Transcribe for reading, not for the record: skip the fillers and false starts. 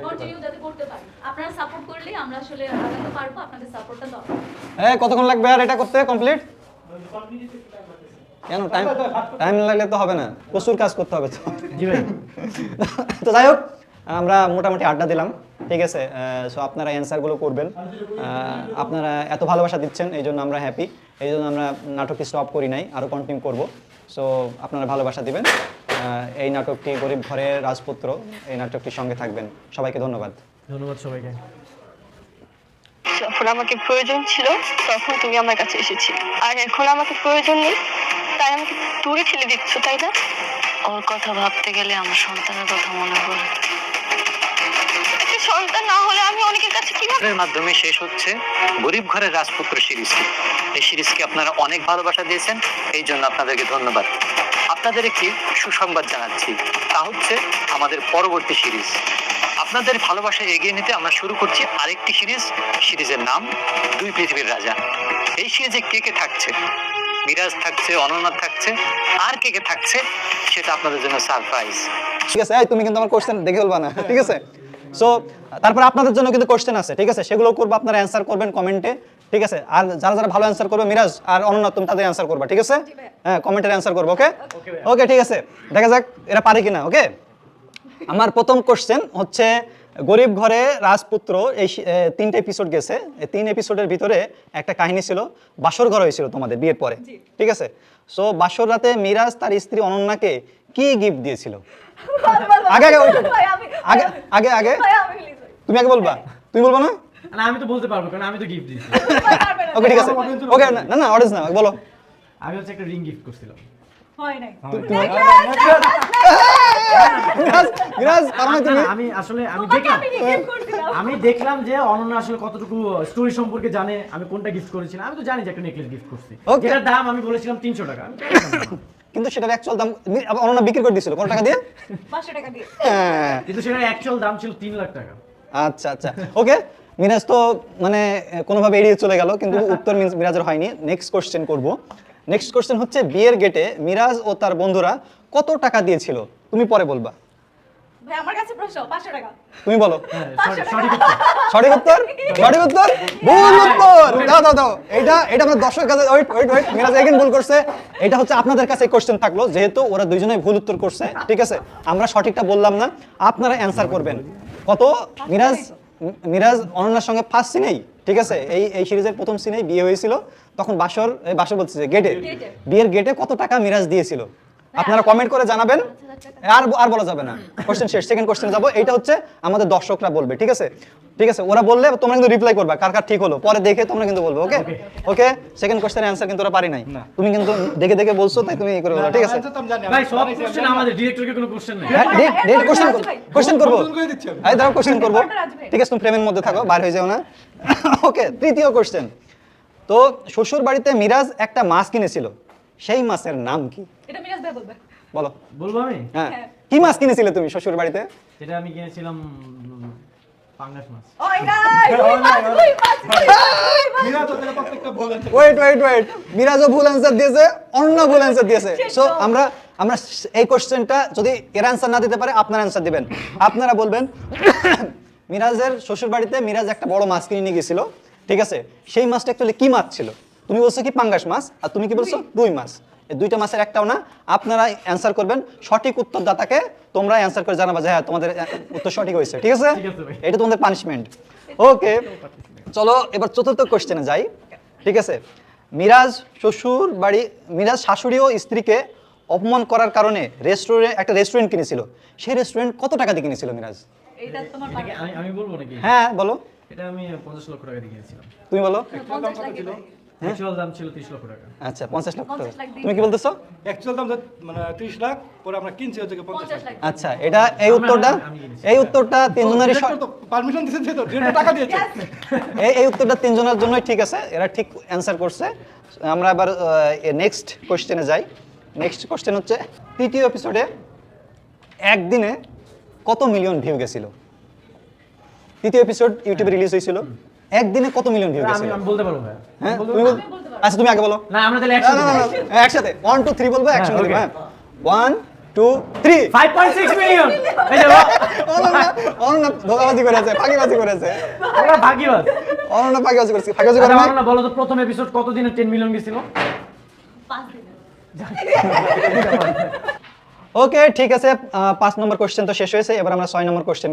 Continue যাতে করতে পারি। আপনারা সাপোর্ট করলে আমরা আসলে আগাতে পারবো, আপনাদের সাপোর্টটা দরকার। কতক্ষণ লাগবে আর এটা করতে কমপ্লিট? কেন টাইম টাইম লাগলে তো হবে না, প্রচুর কাজ করতে হবে তো। জি ভাই। তো যাই হোক, আমরা মোটামুটি আড্ডা দিলাম, ঠিক আছে। সো আপনারা অ্যান্সারগুলো করবেন, আপনারা এত ভালোবাসা দিচ্ছেন এই জন্য আমরা হ্যাপি, এই জন্য আমরা নাটকটি স্টপ করি নাই, আরও কন্টিনিউ করব। সো আপনারা ভালোবাসা দিবেন। এই নাটকটি গরিব ঘরের রাজপুত্র, এই নাটকটির সঙ্গে থাকবেন। সবাইকে ধন্যবাদ। ধন্যবাদ সবাইকে। যখন আমাকে প্রয়োজন ছিল তখন তুমি আমার কাছে এসেছিলে, আর এখন আমাকে প্রয়োজন নেই তাই আমাকে দূরে ঠেলে দিচ্ছ, তাই না? ওর কথা ভাবতে গেলে আমার সন্তানের কথা মনে পড়ে। একটা সন্তান না হলে আমি অনেকের কাছে কিভাবে এর মাধ্যমে শেষ হচ্ছে গরিব ঘরের রাজপুত্র সিরিজটি। এই সিরিজকে আপনারা অনেক ভালোবাসা দিয়েছেন, এই জন্য আপনাদেরকে ধন্যবাদ। আপনাদের একটি সুসংবাদ জানাচ্ছি, তা হচ্ছে আমাদের পরবর্তী সিরিজ। আপনাদের ভালোবাসা এগিয়ে নিতে আমরা শুরু করছি আরেকটি সিরিজ। সিরিজের নাম দুই পৃথিবীর রাজা। এই সিরিজে কে কে থাকছে, মিরাজ থাকছে, অনন্যা থাকছে, আর কে কে থাকছে সেটা আপনাদের জন্য সারপ্রাইজ। ঠিক আছে, তুমি কিন্তু আমার কোশ্চেন দেখে ফেলবা না, ঠিক আছে? সো তারপর আপনাদের জন্য কিন্তু কোশ্চেন আছে, ঠিক আছে? সেগুলো করবো, আপনারা অ্যান্সার করবেন কমেন্টে, ঠিক আছে? আর যারা যারা ভালো অ্যান্সার করবে, মিরাজ আর অনন্যা তুমি তাদের অ্যান্সার করবা, ঠিক আছে? হ্যাঁ, কমেন্টের অ্যান্সার করবো, ওকে? ওকে, ঠিক আছে, দেখা যাক এরা পারে কিনা। ওকে, আমার প্রথম কোশ্চেন হচ্ছে, গরিব ঘরে রাজপুত্র এই 3টে এপিসোড গেছে, এই 3 এপিসোডের ভিতরে একটা কাহিনী ছিল, বাসর ঘর হয়েছিল তোমাদের বিয়ের পরে, ঠিক আছে? সো বাসর রাতে মিরাজ তার স্ত্রী অনন্যাকে কি গিফট দিয়েছিল? আগে আগে আগে আগে আগে তুমি আগে বলবা, তুমি বলবা না? না, আমি তো বলতে পারবো, কারণ আমি তো গিফট দিয়েছি। ওকে, ঠিক আছে, ওকে, না না অডিয়েন্স না, বলো। আমি হচ্ছে একটা রিং গিফট করছিলাম। হয় নাই। মিরাজ কারণ তুমি আমি আসলে তোমাকে আমি gift করছিলাম। আমি দেখলাম যে অনন্যা আসলে কতটুকু স্টোরি সম্পর্কে জানে, আমি কোনটা গিফট করেছিলাম। আমি তো জানি যে একটা নেকলেস গিফট করছি, Okay. যেটার দাম আমি বলেছিলাম 300 টাকা। আমি চাইছিলাম না। কিন্তু সেটার অ্যাকচুয়াল দাম অনন্যা বিক্রি করে দিয়েছিল কত টাকা দিয়ে? 500 টাকা দিয়ে। হ্যাঁ, কিন্তু সেটার অ্যাকচুয়াল দাম ছিল 3 লাখ টাকা। আচ্ছা আচ্ছা, ওকে। মিরাজ তো মানে কোনোভাবে এড়িয়ে চলে গেল, কিন্তু উত্তর মিরাজের হয়নি। নেক্সট কোশ্চেন করব। নেক্সট কোশ্চেন হচ্ছে, বিয়ের গেটে মিরাজ ও তার বন্ধুরা কত টাকা দিয়েছিল? তুমি পরে বলবা। ভাই আমার কাছে প্রশ্ন 500 টাকা। তুমি বলো। হ্যাঁ, সঠিক উত্তর। সঠিক উত্তর, সঠিক উত্তর, ভুল উত্তর। দাও দাও দাও, এটা আমরা দর্শকের কাছে, wait wait wait, Miraz again ভুল করছে। এটা হচ্ছে আপনাদের কাছে কোশ্চেন থাকলো, যেহেতু ওরা দুইজনেই ভুল উত্তর করছে, ঠিক আছে? আমরা সঠিকটা বললাম না, আপনারা অ্যানসার করবেন। কত? মিরাজ অনন্যার সঙ্গে ফার্স্ট সিনেই, ঠিক আছে, এই সিরিজের প্রথম সিনেই বিয়ে হয়েছিল, তখন বাসর বলতেছে গেটে, বিয়ের গেটে কত টাকা মিরাজ দিয়েছিল? আপনারা কমেন্ট করে জানাবেন, আর বলা যাবে না। কোশ্চেন শেষ, সেকেন্ড কোশ্চেন যাব। এইটা হচ্ছে আমাদের দর্শকরা বলবে, ঠিক আছে? ঠিক আছে, ওরা বললে তোমরা কিন্তু রিপ্লাই করবা কার কার ঠিক হলো, পরে দেখে তোমরা কিন্তু বলবে। ওকে ওকে, সেকেন্ড কোশ্চেনের অ্যানসার কিন্তু ওরা পারি নাই, তুমি কিন্তু দেখে দেখে বলছো, তাই তুমি এই করে বলো, ঠিক আছে? ভাই সব কোশ্চেন আমাদের, ডিরেক্টরকে কোনো কোশ্চেন নাই। হ্যাঁ, কোশ্চেন করবো, এই দাঁড়াও, কোশ্চেন করবো, ঠিক আছে? তুমি ফ্রেমের মধ্যে থাকো, বাইরে হয়ে যাও না। ওকে, তৃতীয় কোশ্চেন। তো শ্বশুর বাড়িতে মিরাজ একটা মাছ কিনেছিল, সেই মাছের নাম কি? এটা মিরাজ ভাই বলবে। বলো। বলবো আমি? হ্যাঁ, কি মাছ কিনেছিলে তুমি শ্বশুর বাড়িতে? যেটা আমি কিনেছিলাম পাঙ্গাস মাছ। ওই নাই, ওই মাছ। ওয়েট ওয়েট ওয়েট, মিরাজও ভুল অ্যান্সার দিয়েছে, অন্য ভুল অ্যান্সার দিয়েছে। সো আমরা এই কোশ্চেনটা যদি এর অ্যান্সার না দিতে পারে, আপনারা অ্যান্সার দিবেন। আপনারা বলবেন, মিরাজের শ্বশুর বাড়িতে মিরাজ একটা বড় মাছ কিনে নিয়ে গেছিল, ঠিক আছে? সেই মাছটা অ্যাকচুয়ালি কি মাছ ছিল? তুমি বলছো কি পাঙ্গাস মাছ, আর তুমি কি বলছো রুই মাছ। এই দুইটা মাছের একটাও না। আপনারা অ্যান্সার করবেন, সঠিক উত্তরদাতাকে তোমরা অ্যান্সার করে জানাবা যে হ্যাঁ তোমাদের উত্তর সঠিক হয়েছে, ঠিক আছে? এটা তোমাদের পানিশমেন্ট। ওকে, চলো এবার চতুর্থ কোশ্চেনে যাই, ঠিক আছে? মিরাজ শাশুড়ি ও স্ত্রীকে অপমান করার কারণে একটা রেস্টুরেন্ট কিনেছিল, সেই রেস্টুরেন্ট কত টাকা দিয়ে কিনেছিল মিরাজ? এটা তোমার এটাকে আমি বলবো নাকি? হ্যাঁ বলো। এটা আমি 50 লক্ষ টাকা দিয়ে কিনেছিলাম। তুমি বলো। 50 লাখ দিবে। অ্যাকচুয়াল দাম ছিল 30 লক্ষ টাকা। আচ্ছা, 50 লক্ষ টাকা। 50 লাখ দিয়ে। তুমি কি বলতেছো? অ্যাকচুয়াল দাম মানে 30 লাখ, পরে আমরা কিনছি হচ্ছে 50 লাখ। আচ্ছা, এটা এই উত্তরটা তিনজনেরই পারমিশন দিয়েছে তো, টাকা দিয়েছে। এই উত্তরটা তিনজনের জন্যই ঠিক আছে, এরা ঠিক অ্যান্সার করছে। আমরা এবার নেক্সট কোশ্চেনে যাই। নেক্সট কোশ্চেন হচ্ছে, তৃতীয় এপিসোডে একদিনে কত মিলিয়ন ভিউ গেছিল? তৃতীয় এপিসোড ইউটিউবে রিলিজ হয়েছিল, একদিনে কত মিলিয়ন ভিউ গেছিল? আমি বলতে পারবো ভাই। হ্যাঁ, আচ্ছা তুমি আগে বলো। না, আমরা তাহলে না না না, একসাথে 1 2 3 বলবো, একসঙ্গে দিবা। হ্যাঁ, 1 2 3 5.6 মিলিয়ন। এই যে বাহ, অনন্যা ধোকাবাজি করেছে, ফাঁকিবাজি করেছে। ওরা ভাগিবাজ। অনন্যা ফাঁকিবাজি করেছে, ফাঁকিবাজি করে আচ্ছা, নাই? অনন্যা বলো তো প্রথম এপিসোড কত দিনে 10 মিলিয়ন গেছিল? 5 দিনে। ওকে ঠিক আছে, 5 নম্বর কোশ্চেন তো শেষ হয়েছে, এবার আমরা 6 নম্বর কোশ্চেন